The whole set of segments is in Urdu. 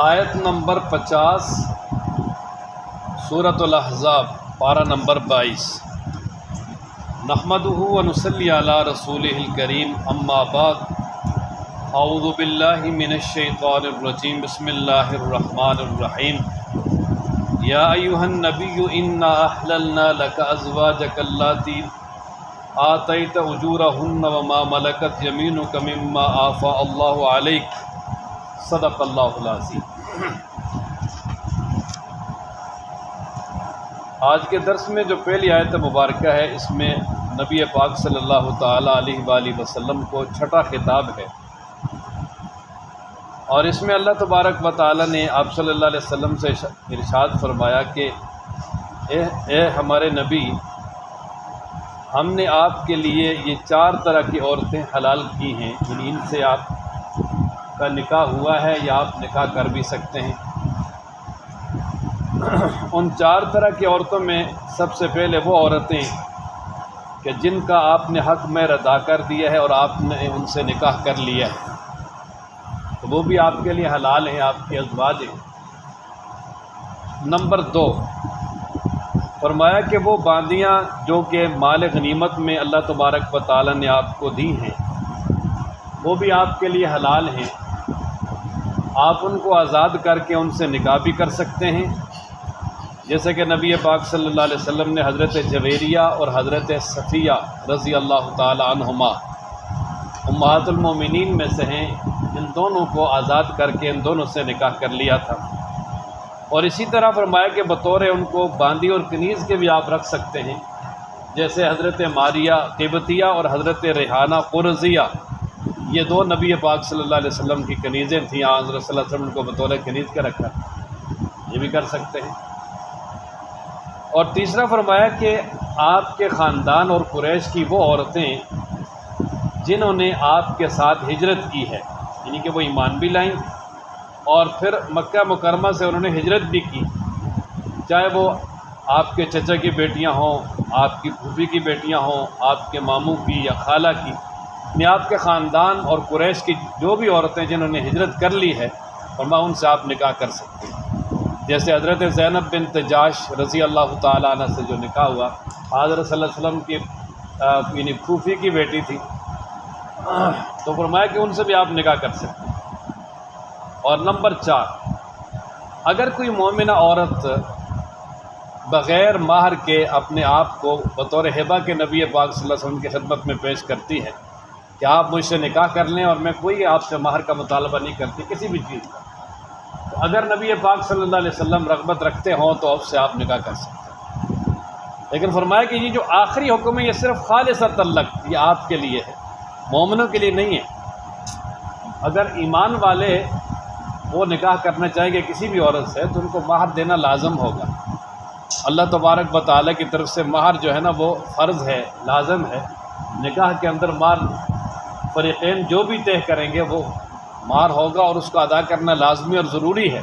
آیت نمبر 50 سورۃ الاحزاب پارہ نمبر 22۔ نحمدہ ونصلی علی رسولہ الکریم، اما بعد، اعوذ باللہ من الشیطان الرجیم، بسم اللہ الرحمن الرحیم۔ یا ایھا النبی انا احللنا لک ازواجک اللاتی آتیت اجورہن وما ملکت یمینک مما آفاء اللہ علیک، صدق اللہ العظیم۔ آج کے درس میں جو پہلی آیت مبارکہ ہے، اس میں نبی پاک صلی اللہ تعالی علیہ وآلہ وسلم کو چھٹا خطاب ہے، اور اس میں اللہ تبارک و تعالی نے آپ صلی اللہ علیہ وسلم سے ارشاد فرمایا کہ اے ہمارے نبی، ہم نے آپ کے لیے یہ 4 طرح کی عورتیں حلال کی ہیں، یعنی ان سے آپ کا نکاح ہوا ہے یا آپ نکاح کر بھی سکتے ہیں۔ ان 4 طرح کی عورتوں میں سب سے پہلے وہ عورتیں کہ جن کا آپ نے حق مہر ادا کر دیا ہے اور آپ نے ان سے نکاح کر لیا ہے، تو وہ بھی آپ کے لیے حلال ہیں، آپ کی ازواج ہیں۔ نمبر 2، فرمایا کہ وہ باندیاں جو کہ مال غنیمت میں اللہ تبارک و تعالی نے آپ کو دی ہیں، وہ بھی آپ کے لیے حلال ہیں، آپ ان کو آزاد کر کے ان سے نکاح بھی کر سکتے ہیں، جیسے کہ نبی پاک صلی اللہ علیہ وسلم نے حضرت جویریہ اور حضرت صفیہ رضی اللہ تعالی عنہما امہات المومنین میں سے ہیں، ان دونوں کو آزاد کر کے ان دونوں سے نکاح کر لیا تھا۔ اور اسی طرح فرمایا کہ بطور ان کو باندی اور کنیز کے بھی آپ رکھ سکتے ہیں، جیسے حضرت ماریہ قبطیہ اور حضرت ریحانہ قرظیہ، یہ 2 نبی پاک صلی اللہ علیہ وسلم کی کنیزیں تھیں، حضرت صلی اللہ علیہ وسلم کو بطور کنیز کے رکھا، یہ بھی کر سکتے ہیں۔ اور تیسرا فرمایا کہ آپ کے خاندان اور قریش کی وہ عورتیں جنہوں نے آپ کے ساتھ ہجرت کی ہے، یعنی کہ وہ ایمان بھی لائیں اور پھر مکہ مکرمہ سے انہوں نے ہجرت بھی کی، چاہے وہ آپ کے چچا کی بیٹیاں ہوں، آپ کی پھوپھی کی بیٹیاں ہوں، آپ کے ماموں کی یا خالہ کی، یعنی آپ کے خاندان اور قریش کی جو بھی عورتیں جنہوں نے ہجرت کر لی ہے، فرمایا ان سے آپ نکاح کر سکتے ہیں۔ جیسے حضرت زینب بنت جاش رضی اللہ تعالیٰ عنہ سے جو نکاح ہوا، حضرت صلی اللہ علیہ وسلم کی یعنی پھوپھی کی بیٹی تھی، تو فرمایا کہ ان سے بھی آپ نکاح کر سکتے ہیں۔ اور نمبر 4، اگر کوئی مومنہ عورت بغیر مہر کے اپنے آپ کو بطور ہبہ کے نبی پاک صلی اللہ علیہ وسلم کی خدمت میں پیش کرتی ہے کہ آپ مجھ سے نکاح کر لیں اور میں کوئی آپ سے مہر کا مطالبہ نہیں کرتی کسی بھی چیز کا، تو اگر نبی پاک صلی اللہ علیہ وسلم رغبت رکھتے ہوں تو اس سے آپ نکاح کر سکتے ہیں۔ لیکن فرمایا کہ یہ جو آخری حکم ہے یہ صرف خالصۃ لک، یہ آپ کے لیے ہے، مومنوں کے لیے نہیں ہے۔ اگر ایمان والے وہ نکاح کرنا چاہیں گے کسی بھی عورت سے تو ان کو مہر دینا لازم ہوگا۔ اللہ تبارک و تعالیٰ کی طرف سے مہر جو ہے نا وہ فرض ہے، لازم ہے۔ نکاح کے اندر مہر فریقین جو بھی طے کریں گے وہ مہر ہوگا اور اس کو ادا کرنا لازمی اور ضروری ہے۔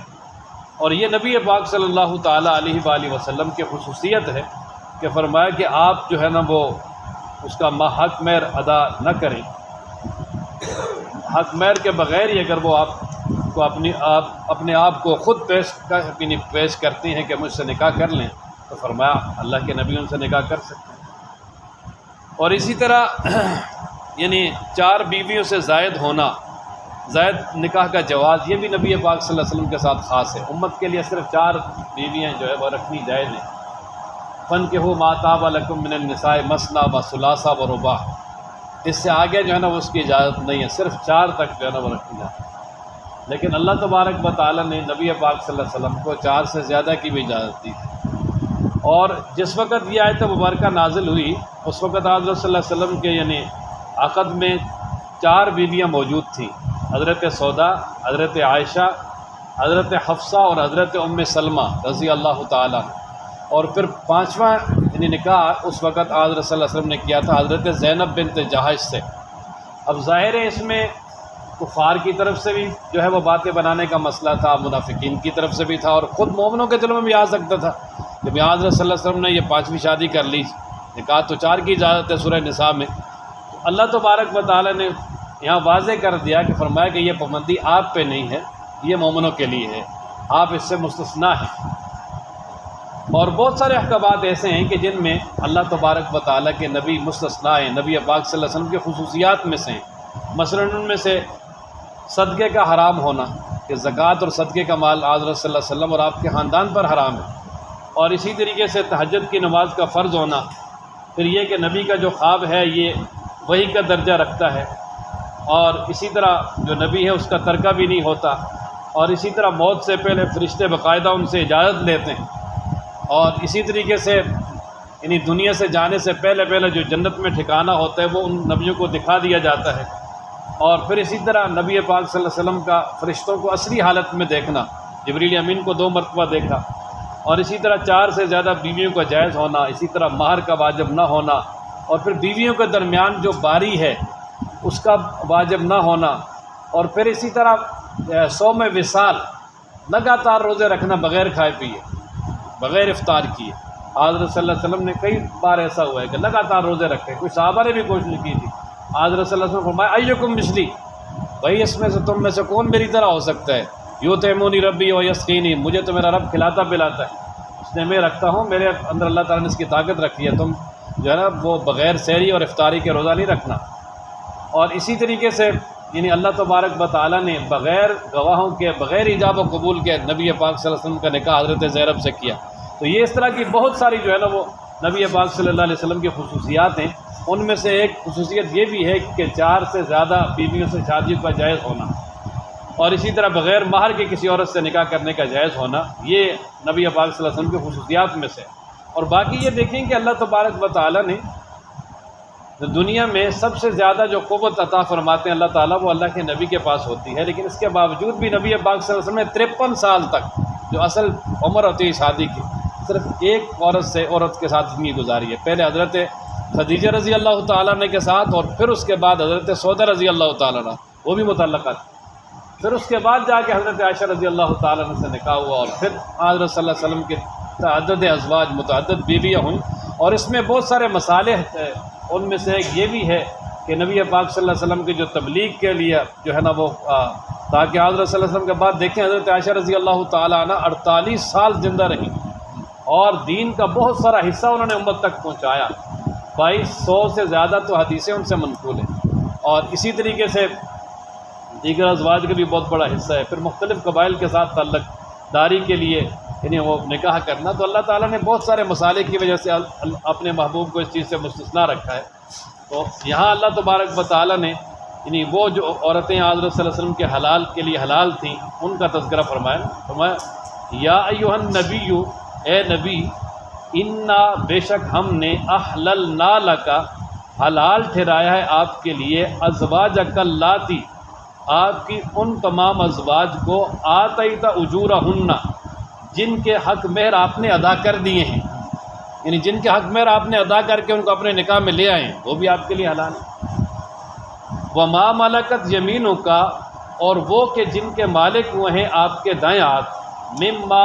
اور یہ نبی پاک صلی اللہ تعالیٰ علیہ وآلہ وسلم کی خصوصیت ہے کہ فرمایا کہ آپ جو ہے نا وہ اس کا حق مہر ادا نہ کریں، حق مہر کے بغیر ہی اگر وہ آپ کو اپنے آپ کو خود پیش کرتی ہیں کہ مجھ سے نکاح کر لیں، تو فرمایا اللہ کے نبی ان سے نکاح کر سکتے ہیں۔ اور اسی طرح یعنی 4 بیویوں سے زائد ہونا، زائد نکاح کا جواز، یہ بھی نبی پاک صلی اللہ علیہ وسلم کے ساتھ خاص ہے۔ امت کے لیے صرف 4 بیویاں جو ہے وہ رکھنی جائز ہیں۔ فَانكِحُوا مَا طَابَ لَكُم مِّنَ النِّسَاءِ مَثْنَىٰ وَثُلَاثَ وَرُبَاعَ، اس سے آگے جو ہے نا وہ اس کی اجازت نہیں ہے، صرف 4 تک جو ہے نا وہ رکھی جاتی ہے۔ لیکن اللہ تبارک و تعالیٰ نے نبی پاک صلی اللہ علیہ وسلم کو 4 سے زیادہ کی بھی اجازت دی تھی۔ اور جس وقت یہ آیت مبارکہ نازل ہوئی اس وقت حضرت صلی اللہ علیہ وسلم کے یعنی عقد میں 4 بیویاں موجود تھیں، حضرت سودا، حضرت عائشہ، حضرت حفصہ اور حضرت ام سلمہ رضی اللہ تعالیٰ۔ اور پھر 5واں یعنی نکاح اس وقت حضرت صلی اللہ علیہ وسلم نے کیا تھا حضرت زینب بنت جہش سے۔ اب ظاہر ہے اس میں کفار کی طرف سے بھی جو ہے وہ باتیں بنانے کا مسئلہ تھا، منافقین کی طرف سے بھی تھا، اور خود مومنوں کے دلوں میں بھی آ سکتا تھا۔ جب یہاں حضرت صلی اللہ علیہ وسلم نے یہ 5ویں شادی کر لی، نکاح تو 4 کی اجازت ہے سورہ نساء میں، تو اللہ تبارک و تعالیٰ نے یہاں واضح کر دیا کہ فرمایا کہ یہ پابندی آپ پہ نہیں ہے، یہ مومنوں کے لیے ہے، آپ اس سے مستثنا ہیں۔ اور بہت سارے احکامات ایسے ہیں کہ جن میں اللہ تبارک و تعالیٰ کے نبی مستثنا ہیں، نبی پاک صلی اللہ علیہ وسلم کے خصوصیات میں سے ہیں۔ مثلاً ان میں سے صدقے کا حرام ہونا، کہ زکوٰۃ اور صدقے کا مال حضرت صلی اللہ علیہ وسلم اور آپ کے خاندان پر حرام ہے، اور اسی طریقے سے تہجد کی نماز کا فرض ہونا، پھر یہ کہ نبی کا جو خواب ہے یہ وحی کا درجہ رکھتا ہے، اور اسی طرح جو نبی ہے اس کا ترکہ بھی نہیں ہوتا، اور اسی طرح موت سے پہلے فرشتے باقاعدہ ان سے اجازت لیتے ہیں، اور اسی طریقے سے یعنی دنیا سے جانے سے پہلے جو جنت میں ٹھکانہ ہوتا ہے وہ ان نبیوں کو دکھا دیا جاتا ہے، اور پھر اسی طرح نبی پاک صلی اللہ علیہ وسلم کا فرشتوں کو اصلی حالت میں دیکھنا، جبریل امین کو 2 مرتبہ دیکھا، اور اسی طرح 4 سے زیادہ بیویوں کا جائز ہونا، اسی طرح مہر کا واجب نہ ہونا، اور پھر بیویوں کے درمیان جو باری ہے اس کا واجب نہ ہونا، اور پھر اسی طرح صوم وصال، لگاتار روزے رکھنا بغیر کھائے پیے، بغیر افطار کیے۔ حضرت صلی اللہ علیہ وسلم نے کئی بار ایسا ہوا ہے کہ لگاتار روزے رکھے، کوئی صحابہ نے بھی کوشش کی تھی، حضرت صلی اللہ علیہ وسلم نے فرمایا ایکم مثلی، بھائی اس میں سے تم میں سے کون میری طرح ہو سکتا ہے، یطعمنی ربی و یسقینی، مجھے تو میرا رب کھلاتا پلاتا ہے، اس نے میں رکھتا ہوں، میرے اندر اللہ تعالیٰ نے اس کی طاقت رکھی ہے، تم جو ہے نا وہ بغیر سحری اور افطاری کے روزہ نہیں رکھنا۔ اور اسی طریقے سے یعنی اللہ تبارک و تعالیٰ نے بغیر گواہوں کے، بغیر ایجاب و قبول کے نبی پاک صلی اللہ علیہ وسلم کا نکاح حضرت زینب سے کیا۔ تو یہ اس طرح کی بہت ساری جو ہے نا وہ نبی پاک صلی اللہ علیہ وسلم کی خصوصیات ہیں۔ ان میں سے ایک خصوصیت یہ بھی ہے کہ 4 سے زیادہ بیویوں سے شادی کا جائز ہونا، اور اسی طرح بغیر مہر کے کسی عورت سے نکاح کرنے کا جائز ہونا، یہ نبی پاک صلی اللہ علیہ وسلم کی خصوصیات میں سے۔ اور باقی یہ دیکھیں کہ اللہ تبارک و تعالیٰ نے دنیا میں سب سے زیادہ جو قوت عطا فرماتے ہیں اللہ تعالیٰ، وہ اللہ کے نبی کے پاس ہوتی ہے، لیکن اس کے باوجود بھی نبی پاک صلی اللہ علیہ وسلم نے 53 سال تک جو اصل عمر ہوتی ہے شادی کی، صرف ایک عورت کے ساتھ زندگی گزاری ہے۔ پہلے حضرت خدیجہ رضی اللہ تعالیٰ عنہ کے ساتھ، اور پھر اس کے بعد حضرت سودہ رضی اللہ تعالیٰ عنہ، وہ بھی متعلقہ تھی، پھر اس کے بعد جا کے حضرت عائشہ رضی اللہ تعالیٰ عنہ سے نکاح ہوا، اور پھر حضرت صلی اللہ علیہ وسلم کے متعدد ازواج، متعدد بیویاں ہوئیں۔ اور اس میں بہت سارے مصالح ہیں، ان میں سے ایک یہ بھی ہے کہ نبی پاک صلی اللہ علیہ وسلم کی جو تبلیغ کے لیے جو ہے نا وہ تاکہ حضرت صلی اللہ علیہ وسلم کے بعد دیکھیں حضرت عائشہ رضی اللہ تعالیٰ عنہ 48 سال زندہ رہی، اور دین کا بہت سارا حصہ انہوں نے امت تک پہنچایا، 2200 سے زیادہ تو حدیثیں ان سے منقول ہیں، اور اسی طریقے سے دیگر ازواج کا بھی بہت بڑا حصہ ہے۔ پھر مختلف قبائل کے ساتھ تعلق داری کے لیے یعنی وہ نکاح کرنا، تو اللہ تعالیٰ نے بہت سارے مسائل کی وجہ سے اپنے محبوب کو اس چیز سے مستثنا رکھا ہے۔ تو یہاں اللہ تبارک و تعالیٰ نے یعنی وہ جو عورتیں حضرت صلی اللہ علیہ وسلم کے حلال کے لیے حلال تھیں ان کا تذکرہ فرمایا یا ایھا النبی، اے نبی، انا بے شک ہم نے احللنا لک، حلال ٹھہرایا ہے آپ کے لیے، ازواجک اللاتی، آپ کی ان تمام ازواج کو، آتیت اجورہن، جن کے حق مہر آپ نے ادا کر دیے ہیں، یعنی جن کے حق مہر آپ نے ادا کر کے ان کو اپنے نکاح میں لے آئے ہیں، وہ بھی آپ کے لیے حلال ہے۔ وما ملکت یمینک، اور وہ کہ جن کے مالک ہوئے ہیں آپ کے دائیں ہاتھ، مما،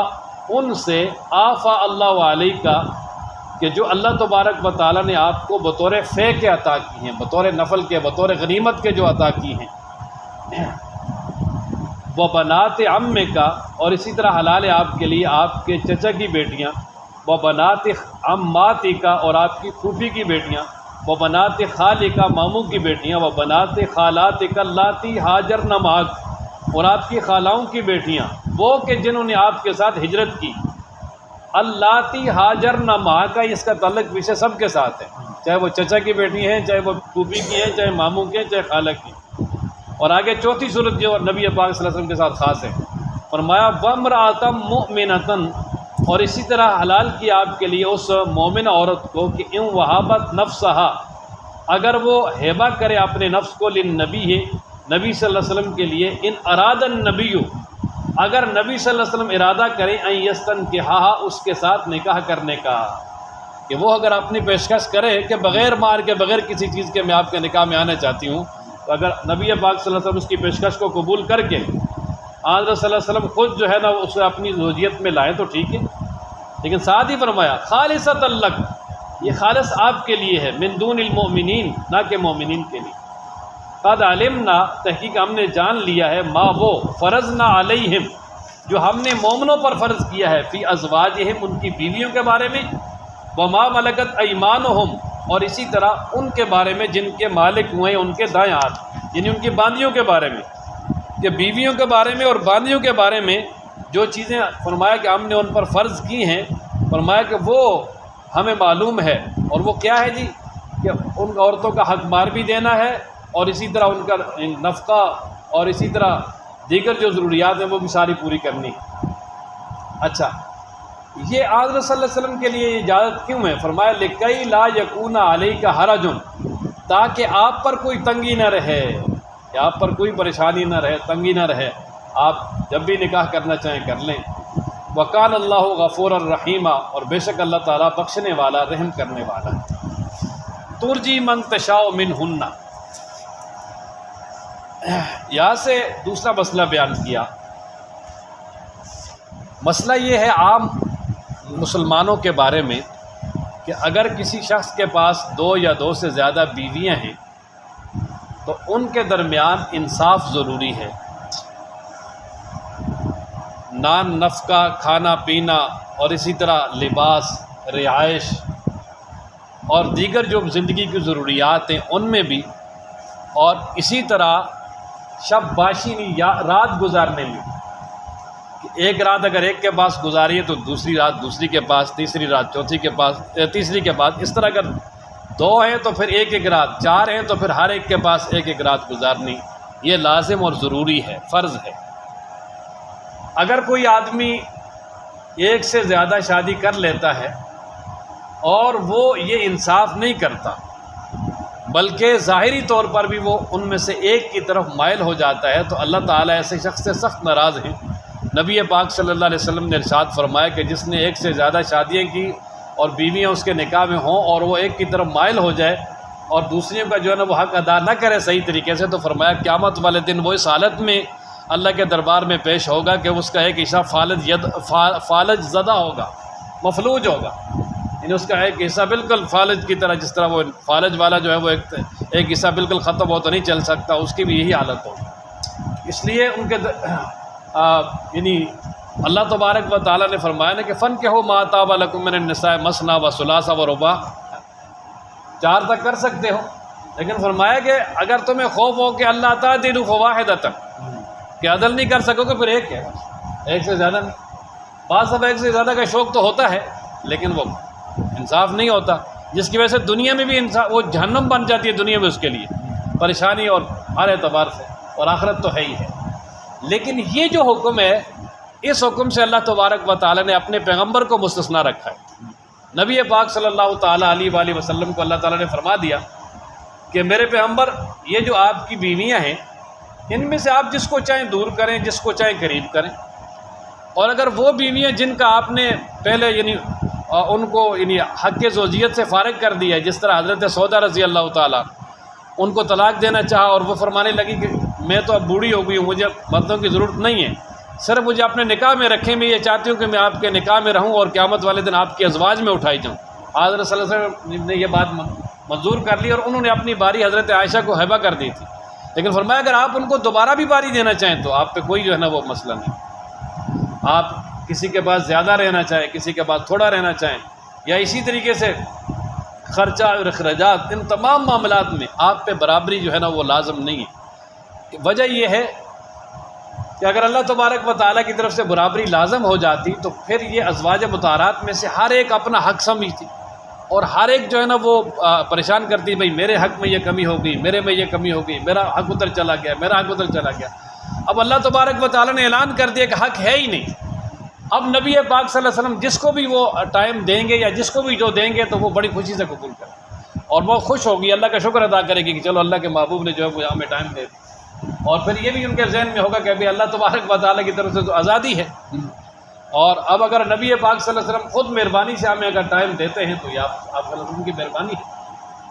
ان سے، آفا اللہ علیک، کہ جو اللہ تبارک و تعالیٰ نے آپ کو بطور فے کے عطا کی ہیں، بطور نفل کے، بطور غنیمت کے جو عطا کی ہیں۔ وہ بنات عمک، اور اسی طرح حلال ہے آپ کے لیے آپ کے چچا کی بیٹیاں، وہ بنات عماتک، اور آپ کی پھوپھی کی بیٹیاں، وہ بنات خالک، ماموں کی بیٹیاں، وہ بنات خالاتک اللاتی ہاجرن معک، اور آپ کی خالاؤں کی بیٹیاں، وہ کہ جنہوں نے آپ کے ساتھ ہجرت کی، اللاتی ہاجرن معک، اس کا تعلق پیچھے سب کے ساتھ ہے، چاہے وہ چچا کی بیٹی ہیں، چاہے وہ پھوپھی کی ہیں، چاہے ماموں کی ہیں، چاہے خالہ کی۔ اور آگے چوتھی صورت جو نبی پاک صلی اللہ علیہ وسلم کے ساتھ خاص ہے، فرمایا وامرأۃ مؤمنۃ، اور اسی طرح حلال کیا آپ کے لیے اس مومن عورت کو کہ ان وہابت نفسہا، اگر وہ ہیبہ کرے اپنے نفس کو، للنبی ہے، نبی صلی اللہ علیہ وسلم کے لیے، ان اراد النبی، اگر نبی صلی اللہ علیہ وسلم ارادہ کریں، ان یستنکحھا، اس کے ساتھ نکاح کرنے کا، کہ وہ اگر اپنی پیشکش کرے کہ بغیر مار کے، بغیر کسی چیز کے میں آپ کے نکاح میں آنا چاہتی ہوں، تو اگر نبی پاک صلی اللہ علیہ وسلم اس کی پیشکش کو قبول کر کے حضرت صلی اللہ علیہ وسلم خود جو ہے نا اسے اپنی زوجیت میں لائیں تو ٹھیک ہے، لیکن ساتھ ہی فرمایا خالصۃ لک، یہ خالص آپ کے لیے ہے، من دون المؤمنین، نہ کہ مومنین کے لیے۔ قد علمنا تحقیق ہم نے جان لیا ہے ما وہ فرضنا علیہم جو ہم نے مومنوں پر فرض کیا ہے فی ازواجہم ان کی بیویوں کے بارے میں وما ملکت ایمانہم اور اسی طرح ان کے بارے میں جن کے مالک ہوئے ان کے دائیں ہاتھ یعنی ان کی باندیوں کے بارے میں کہ بیویوں کے بارے میں اور باندیوں کے بارے میں جو چیزیں فرمایا کہ ہم نے ان پر فرض کی ہیں فرمایا کہ وہ ہمیں معلوم ہے اور وہ کیا ہے جی کہ ان عورتوں کا حق مار بھی دینا ہے اور اسی طرح ان کا نفقہ اور اسی طرح دیگر جو ضروریات ہیں وہ بھی ساری پوری کرنی ہے۔ اچھا یہ حضرت صلی اللہ علیہ وسلم کے لیے اجازت کیوں ہے؟ فرمایا لکئی لا یکون علیک حرج تاکہ آپ پر کوئی تنگی نہ رہے کہ آپ پر کوئی پریشانی نہ رہے تنگی نہ رہے آپ جب بھی نکاح کرنا چاہیں کر لیں۔ وکان اللہ غفور الرحیمہ اور بے شک اللہ تعالیٰ بخشنے والا رحم کرنے والا ہے۔ ترجی من تشاء منہن یہاں سے دوسرا مسئلہ بیان کیا۔ مسئلہ یہ ہے عام مسلمانوں کے بارے میں کہ اگر کسی شخص کے پاس 2 یا 2 سے زیادہ بیویاں ہیں تو ان کے درمیان انصاف ضروری ہے۔ نان نفقہ کھانا پینا اور اسی طرح لباس رہائش اور دیگر جو زندگی کی ضروریات ہیں ان میں بھی اور اسی طرح شب باشینی یا رات گزارنے میں کہ ایک رات اگر ایک کے پاس گزاری ہے تو دوسری رات دوسری کے پاس تیسری رات چوتھی کے پاس تیسری کے پاس اس طرح اگر 2 ہیں تو پھر ایک رات 4 ہیں تو پھر ہر ایک کے پاس ایک رات گزارنی یہ لازم اور ضروری ہے فرض ہے۔ اگر کوئی آدمی ایک سے زیادہ شادی کر لیتا ہے اور وہ یہ انصاف نہیں کرتا بلکہ ظاہری طور پر بھی وہ ان میں سے ایک کی طرف مائل ہو جاتا ہے تو اللہ تعالیٰ ایسے شخص سے سخت ناراض ہیں۔ نبی پاک صلی اللہ علیہ وسلم نے ارشاد فرمایا کہ جس نے ایک سے زیادہ شادیاں کی اور بیویاں اس کے نکاح میں ہوں اور وہ ایک کی طرف مائل ہو جائے اور دوسریوں کا جو ہے نا وہ حق ادا نہ کرے صحیح طریقے سے تو فرمایا قیامت والے دن وہ اس حالت میں اللہ کے دربار میں پیش ہوگا کہ اس کا ایک حصہ فالج زدہ ہوگا مفلوج ہوگا یعنی اس کا ایک حصہ بالکل فالج کی طرح جس طرح وہ فالج والا جو ہے وہ ایک حصہ بالکل ختم ہو تو نہیں چل سکتا اس کی بھی یہی حالت ہوگی۔ اس لیے ان کے یعنی اللہ تبارک و تعالیٰ نے فرمایا نا کہ فَانْكِحُوا مَا طَابَ لَكُم مِّنَ النِّسَاءِ مَثْنَىٰ وَثُلَاثَ وَرُبَاعَ 4 تک کر سکتے ہو لیکن فرمایا کہ اگر تمہیں خوف ہو کہ اللہ تعدلوا فواحدۃ کہ عدل نہیں کر سکو گے پھر ایک ہے ایک سے زیادہ نہیں۔ بعض دفعہ ایک سے زیادہ کا شوق تو ہوتا ہے لیکن وہ انصاف نہیں ہوتا جس کی وجہ سے دنیا میں بھی انصاف وہ جہنم بن جاتی ہے دنیا میں اس کے لیے پریشانی اور ہر اعتبار سے اور آخرت تو ہے ہی ہے۔ لیکن یہ جو حکم ہے اس حکم سے اللہ تبارک و تعالیٰ نے اپنے پیغمبر کو مستثنا رکھا ہے۔ نبی پاک صلی اللہ تعالیٰ علیہ وآلہ وسلم کو اللہ تعالیٰ نے فرما دیا کہ میرے پیغمبر یہ جو آپ کی بیویاں ہیں ان میں سے آپ جس کو چاہیں دور کریں جس کو چاہیں قریب کریں اور اگر وہ بیویاں جن کا آپ نے پہلے یعنی ان کو یعنی حق زوجیت سے فارغ کر دیا ہے جس طرح حضرت سودا رضی اللہ تعالیٰ ان کو طلاق دینا چاہا اور وہ فرمانے لگی کہ میں تو اب بوڑھی ہو گئی ہوں مجھے مردوں کی ضرورت نہیں ہے صرف مجھے اپنے نکاح میں رکھیں میں یہ چاہتی ہوں کہ میں آپ کے نکاح میں رہوں اور قیامت والے دن آپ کے ازواج میں اٹھائی جاؤں۔ حضرت صلی اللہ علیہ وسلم نے یہ بات منظور کر لی اور انہوں نے اپنی باری حضرت عائشہ کو ہبہ کر دی تھی لیکن فرمایا اگر آپ ان کو دوبارہ بھی باری دینا چاہیں تو آپ پہ کوئی جو ہے نا وہ مسئلہ نہیں۔ آپ کسی کے پاس زیادہ رہنا چاہیں کسی کے پاس تھوڑا رہنا چاہیں یا اسی طریقے سے خرچہ اور اخراجات ان تمام معاملات میں آپ پہ برابری جو ہے نا وہ لازم نہیں ہے۔ وجہ یہ ہے کہ اگر اللہ تبارک و تعالیٰ کی طرف سے برابری لازم ہو جاتی تو پھر یہ ازواج مطہرات میں سے ہر ایک اپنا حق سمجھتی اور ہر ایک جو ہے نا وہ پریشان کرتی بھئی میرے حق میں یہ کمی ہو گئی میرے میں یہ کمی ہو گئی میرا حق ادھر چلا گیا میرا حق ادھر چلا گیا۔ اب اللہ تبارک و تعالیٰ نے اعلان کر دیا کہ حق ہے ہی نہیں۔ اب نبی پاک صلی اللہ علیہ وسلم جس کو بھی وہ ٹائم دیں گے یا جس کو بھی جو دیں گے تو وہ بڑی خوشی سے قبول کرے اور وہ خوش ہوگی اللہ کا شکر ادا کرے گی کہ چلو اللہ کے محبوب نے جو ہے ہمیں ٹائم دے دی اور پھر یہ بھی ان کے ذہن میں ہوگا کہ ابھی اللہ تبارک و تعالیٰ کی طرف سے تو آزادی ہے اور اب اگر نبی پاک صلی اللہ علیہ وسلم خود مہربانی سے ہمیں اگر ٹائم دیتے ہیں تو یہ آپ صلی اللہ علیہ وسلم کی مہربانی ہے۔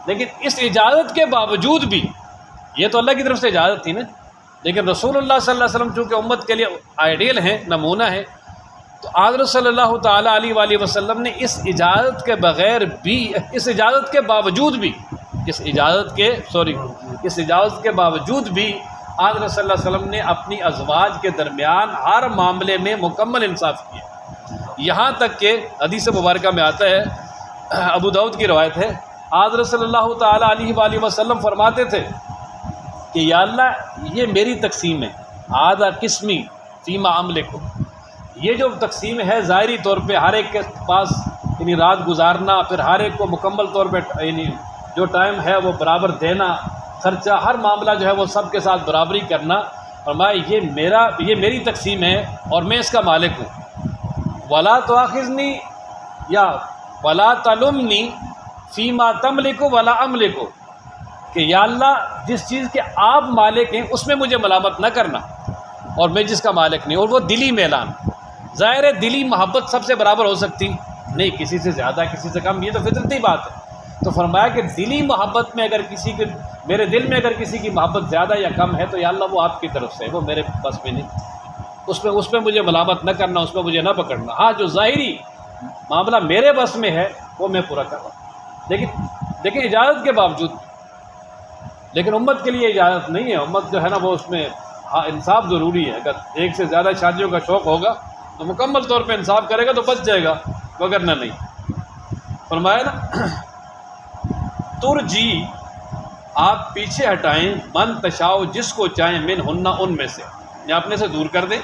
لیکن اس اجازت کے باوجود بھی یہ تو اللہ کی طرف سے اجازت تھی نا لیکن رسول اللہ صلی اللہ علیہ وسلم چونکہ امت کے لیے آئیڈیل ہیں نمونہ ہے تو حضرت صلی اللہ تعالیٰ علیہ وآلہ وسلم نے اس اجازت کے بغیر بھی اس اجازت کے باوجود بھی اس اجازت کے باوجود بھی حضرت صلی اللہ علیہ وسلم نے اپنی ازواج کے درمیان ہر معاملے میں مکمل انصاف کیا، یہاں تک کہ حدیث مبارکہ میں آتا ہے، ابو داؤد کی روایت ہے، حضرت صلی اللہ تعالیٰ علیہ وآلہ وسلم فرماتے تھے کہ یا اللہ یہ میری تقسیم ہے، آدھا قسمی فیما املکو، یہ جو تقسیم ہے ظاہری طور پہ ہر ایک کے پاس یعنی رات گزارنا، پھر ہر ایک کو مکمل طور پہ یعنی جو ٹائم ہے وہ برابر دینا، خرچہ ہر معاملہ جو ہے وہ سب کے ساتھ برابری کرنا، فرمایا یہ میری تقسیم ہے اور میں اس کا مالک ہوں، ولا تؤاخذنی یا ولا تلمنی فیما تملک ولا املک، کہ یا اللہ جس چیز کے آپ مالک ہیں اس میں مجھے ملامت نہ کرنا اور میں جس کا مالک نہیں، اور وہ دلی میلان، ظاہر ہے دلی محبت سب سے برابر ہو سکتی نہیں، کسی سے زیادہ کسی سے کم، یہ تو فطرتی بات ہے، تو فرمایا کہ دلی محبت میں اگر کسی کے میرے دل میں اگر کسی کی محبت زیادہ یا کم ہے تو یا اللہ وہ آپ کی طرف سے ہے، وہ میرے بس میں نہیں، اس پہ مجھے ملامت نہ کرنا، اس پہ مجھے نہ پکڑنا، ہاں جو ظاہری معاملہ میرے بس میں ہے وہ میں پورا کر رہا ہوں، لیکن اجازت کے باوجود، لیکن امت کے لیے اجازت نہیں ہے، امت جو ہے نا وہ اس میں انصاف ضروری ہے، اگر ایک سے زیادہ شادیوں کا شوق ہوگا تو مکمل طور پہ انصاف کرے گا تو بچ جائے گا، وگرنہ نہیں۔ فرمایا نا ترجی، آپ پیچھے ہٹائیں، من تشاؤ، جس کو چاہیں، من ہننا، ان میں سے، یا اپنے سے دور کر دیں،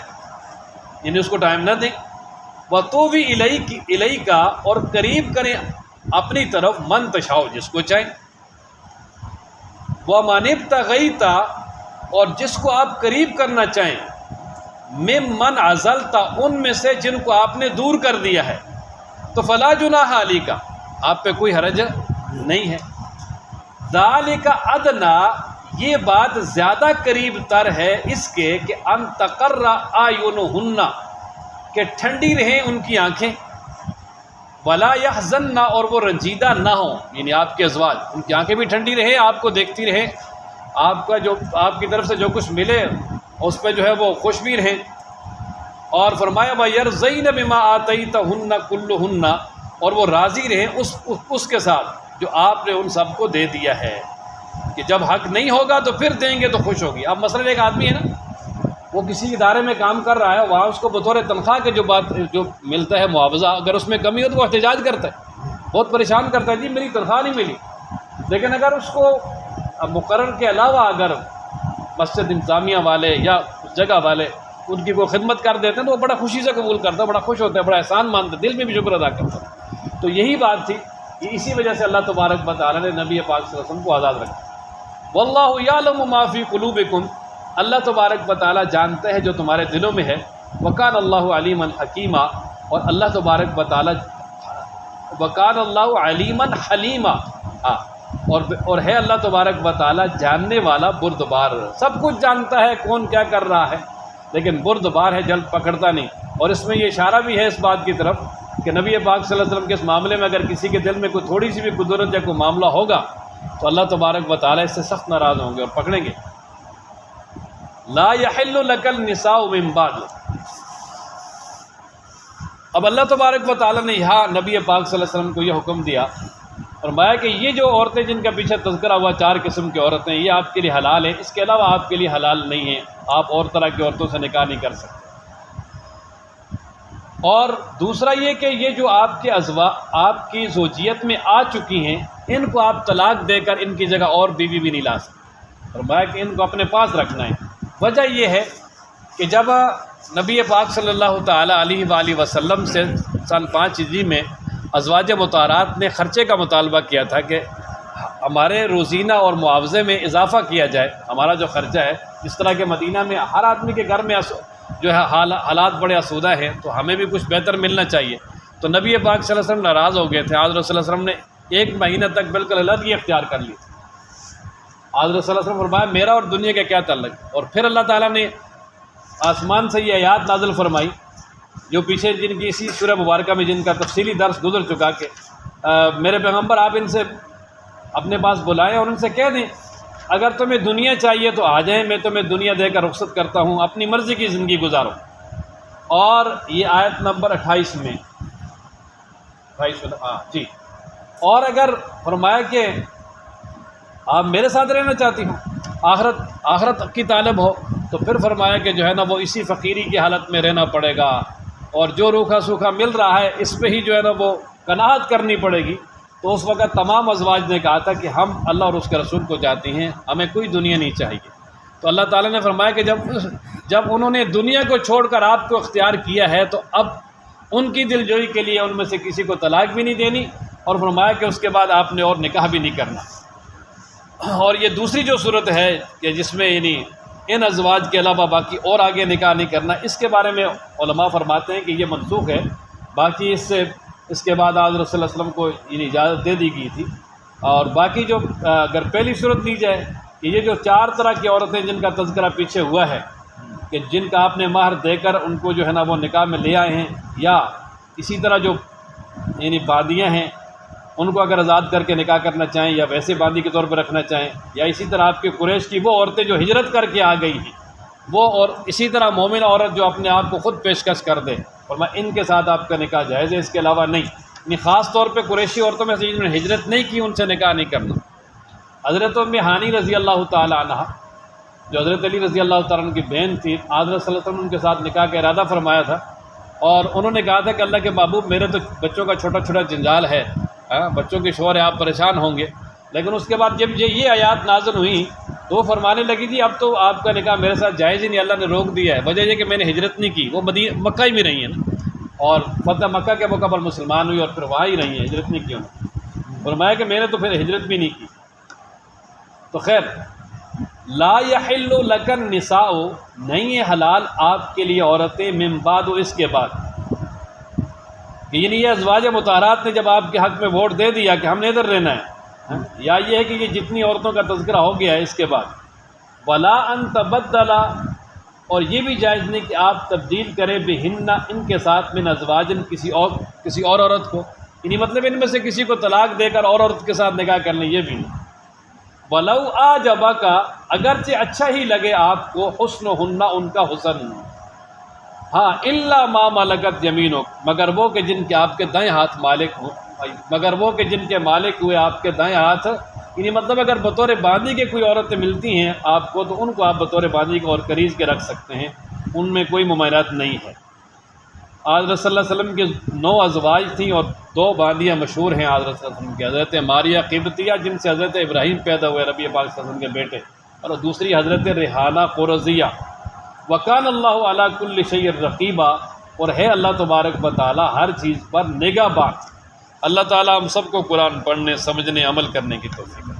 یعنی اس کو ٹائم نہ دیں، وَتُوبِ إِلَيْكَ، اور قریب کریں اپنی طرف، من تشاؤ، جس کو چاہیں، وَمَنِ ابْتَغَيْتَ، اور جس کو آپ قریب کرنا چاہیں، مِمَّنْ عَزَلْتَ، ان میں سے جن کو آپ نے دور کر دیا ہے، تو فَلَا جُنَاحَ عَلَيْكَ، آپ پہ کوئی حرج نہیں ہے، ذَلِكَ أَدْنَىٰ، یہ بات زیادہ قریب تر ہے اس کے کہ ان تقر اعینہن، کہ ٹھنڈی رہیں ان کی آنکھیں، ولا یحزن، اور وہ رنجیدہ نہ ہوں، یعنی آپ کے ازواج، ان کی آنکھیں بھی ٹھنڈی رہیں، آپ کو دیکھتی رہیں، آپ کی طرف سے جو کچھ ملے اس پہ جو ہے وہ خوش بھی رہیں، اور فرمایا وَيَرْضَيْنَ بِمَا آتَيْتَهُنَّ كُلُّهُنَّ، اور وہ راضی رہیں اس کے ساتھ جو آپ نے ان سب کو دے دیا ہے، کہ جب حق نہیں ہوگا تو پھر دیں گے تو خوش ہوگی۔ اب مثلا ایک آدمی ہے نا، وہ کسی ادارے میں کام کر رہا ہے، وہاں اس کو بطور تنخواہ کے جو ملتا ہے معاوضہ، اگر اس میں کمی ہو تو وہ احتجاج کرتا ہے، بہت پریشان کرتا ہے، جی میری تنخواہ نہیں ملی، لیکن اگر اس کو مقرر کے علاوہ اگر مسجد انتظامیہ والے یا اس جگہ والے ان کی کوئی خدمت کر دیتے ہیں تو وہ بڑا خوشی سے قبول کرتا ہے، بڑا خوش ہوتا ہے، بڑا احسان مانتا ہے، دل میں بھی شکر ادا کرتا ہے۔ تو یہی بات تھی، اسی وجہ سے اللہ تبارک و تعالیٰ نے نبی پاک صلی اللہ علیہ وسلم کو آزاد رکھا۔ واللہ یعلم ما فی قلوبکم، اللہ تبارک و تعالیٰ جانتے ہیں جو تمہارے دلوں میں ہے، وکان اللہ علیما حکیما، اور اللہ تبارک و تعالیٰ وکان اللہ علیما حلیما، اور ہے اللہ تبارک و تعالیٰ جاننے والا، بردبار، سب کچھ جانتا ہے کون کیا کر رہا ہے، لیکن بردبار ہے، جلد پکڑتا نہیں۔ اور اس میں یہ اشارہ بھی ہے اس بات کی طرف کہ نبی پاک صلی اللہ علیہ وسلم کے اس معاملے میں اگر کسی کے دل میں کوئی تھوڑی سی بھی قدرت یا کوئی معاملہ ہوگا تو اللہ تبارک و تعالیٰ اس سے سخت ناراض ہوں گے اور پکڑیں گے۔ لا یحل لک النساء من بعد، اب اللہ تبارک و تعالیٰ نے یہاں نبی پاک صلی اللہ علیہ وسلم کو یہ حکم دیا، فرمایا کہ یہ جو عورتیں جن کا پیچھے تذکرہ ہوا، 4 قسم کی عورتیں، یہ آپ کے لیے حلال ہیں، اس کے علاوہ آپ کے لیے حلال نہیں ہیں، آپ اور طرح کی عورتوں سے نکاح نہیں کر سکتے۔ اور دوسرا یہ کہ یہ جو آپ کے آپ کی زوجیت میں آ چکی ہیں، ان کو آپ طلاق دے کر ان کی جگہ اور بیوی بھی نہیں لا سکتے، فرمایا کہ ان کو اپنے پاس رکھنا ہے۔ وجہ یہ ہے کہ جب نبی پاک صلی اللہ تعالیٰ علیہ وآلہ وسلم سے سن 5 ہجری میں ازواج مطہرات نے خرچے کا مطالبہ کیا تھا کہ ہمارے روزینہ اور معاوضے میں اضافہ کیا جائے، ہمارا جو خرچہ ہے، جس طرح کہ مدینہ میں ہر آدمی کے گھر میں جو ہے حالات بڑے آسودہ ہیں، تو ہمیں بھی کچھ بہتر ملنا چاہیے۔ تو نبی پاک صلی اللہ علیہ وسلم ناراض ہو گئے تھے، حضرت صلی اللہ علیہ وسلم نے 1 مہینہ تک بالکل علیحدگی اختیار کر لی تھی۔ حضرت صلی اللہ علیہ وسلم فرمایا میرا اور دنیا کا کیا تعلق، اور پھر اللہ تعالیٰ نے آسمان سے یہ آیات نازل فرمائی جو پیچھے جن کی اسی سورہ مبارکہ میں جن کا تفصیلی درس گزر چکا کہ میرے پیغمبر آپ ان سے اپنے پاس بلائیں اور ان سے کہہ دیں اگر تمہیں دنیا چاہیے تو آ جائیں، میں تمہیں دنیا دے کر رخصت کرتا ہوں، اپنی مرضی کی زندگی گزارو۔ اور یہ آیت نمبر 28 میں جی، اور اگر فرمایا کہ آپ میرے ساتھ رہنا چاہتی ہوں، آخرت کی طالب ہو، تو پھر فرمایا کہ جو ہے نا وہ اسی فقیری کی حالت میں رہنا پڑے گا، اور جو روکھا سوکھا مل رہا ہے اس پہ ہی جو ہے نا وہ قناعت کرنی پڑے گی۔ تو اس وقت تمام ازواج نے کہا تھا کہ ہم اللہ اور اس کے رسول کو چاہتی ہیں، ہمیں کوئی دنیا نہیں چاہیے۔ تو اللہ تعالیٰ نے فرمایا کہ جب انہوں نے دنیا کو چھوڑ کر آپ کو اختیار کیا ہے تو اب ان کی دل جوئی کے لیے ان میں سے کسی کو طلاق بھی نہیں دینی، اور فرمایا کہ اس کے بعد آپ نے اور نکاح بھی نہیں کرنا۔ اور یہ دوسری جو صورت ہے کہ جس میں یعنی ان ازواج کے علاوہ باقی اور آگے نکاح نہیں کرنا، اس کے بارے میں علماء فرماتے ہیں کہ یہ منسوخ ہے، باقی اس کے بعد حضرت صلی اللہ علیہ وسلم کو یعنی اجازت دے دی گئی تھی۔ اور باقی جو اگر پہلی صورت لی جائے کہ یہ جو 4 طرح کی عورتیں جن کا تذکرہ پیچھے ہوا ہے کہ جن کا آپ نے مہر دے کر ان کو جو ہے نا وہ نکاح میں لے آئے ہیں، یا اسی طرح جو یعنی باندیاں ہیں ان کو اگر آزاد کر کے نکاح کرنا چاہیں یا ویسے باندی کے طور پر رکھنا چاہیں، یا اسی طرح آپ کے قریش کی وہ عورتیں جو ہجرت کر کے آ گئی ہیں وہ، اور اسی طرح مومن عورت جو اپنے آپ کو خود پیشکش کر دے، فرمایا ان کے ساتھ آپ کا نکاح جائز ہے، اس کے علاوہ نہیں۔ یعنی خاص طور پہ قریشی عورتوں میں سے جنہوں نے ہجرت نہیں کی ان سے نکاح نہیں کرنا۔ حضرت ام ہانی رضی اللہ تعالی عنہ جو حضرت علی رضی اللہ تعالیٰ عنہ کی بہن تھی، حضرت صلی اللہ علیہ وسلم نے ان کے ساتھ نکاح کا ارادہ فرمایا تھا، اور انہوں نے کہا تھا کہ اللہ کے محبوب میرے تو بچوں کا چھوٹا چھوٹا جنجال ہے، بچوں کے شوہر ہیں، آپ پریشان ہوں گے۔ لیکن اس کے بعد جب یہ آیات نازل ہوئیں تو وہ فرمانے لگی تھی اب تو آپ کا نکاح میرے ساتھ جائز ہی نہیں، اللہ نے روک دیا ہے، وجہ یہ کہ میں نے ہجرت نہیں کی۔ وہ مکہ ہی میں رہی ہیں نا، اور فتح مکہ کے موقع پر مسلمان ہوئی اور پھر وہاں ہی رہی ہیں، ہجرت نہیں کی انہوں نے۔ فرمایا کہ میں نے تو پھر ہجرت بھی نہیں کی۔ تو خیر، لا یحل لک النساء، نہیں ہے حلال آپ کے لیے عورتیں، من بعد، اس کے بعد، یعنی یہ ازواج مطہرات نے جب آپ کے حق میں ووٹ دے دیا کہ ہم نے ادھر رہنا ہے، یا یہ ہے کہ یہ جتنی عورتوں کا تذکرہ ہو گیا ہے اس کے بعد، ولا ان تبدل، اور یہ بھی جائز نہیں کہ آپ تبدیل کریں بہن، ان کے ساتھ، من ازواجن، کسی اور عورت کو، یعنی مطلب ان میں سے کسی کو طلاق دے کر اور عورت کے ساتھ نکاح کر لیں، یہ بھی نہیں۔ ولو اعجبک، اگرچہ اچھا ہی لگے آپ کو، حسنہن، ان کا حسن، ہاں، الا ما ملکت یمینک، مگر وہ کہ جن کے آپ کے دائیں ہاتھ مالک ہوں، مگر وہ کہ جن کے مالک ہوئے آپ کے دائیں ہاتھ، یعنی مطلب اگر بطور باندی کے کوئی عورتیں ملتی ہیں آپ کو تو ان کو آپ بطور باندی کو اور قریض کے رکھ سکتے ہیں، ان میں کوئی ممانعت نہیں ہے۔ حضرت صلی اللہ علیہ وسلم کے 9 ازواج تھیں اور 2 باندیاں مشہور ہیں حضرت صلی اللہ علیہ وسلم کی، حضرت ماریہ قبطیہ جن سے حضرت ابراہیم پیدا ہوئے نبی پاک صلی اللہ علیہ وسلم کے بیٹے، اور دوسری حضرت ریحانہ قرظیہ۔ وکان اللہ علی کل شیء رقیبا، اور ہے اللہ تبارک و تعالی ہر چیز پر نگہبان۔ اللہ تعالی ہم سب کو قرآن پڑھنے، سمجھنے، عمل کرنے کی توفیق دے۔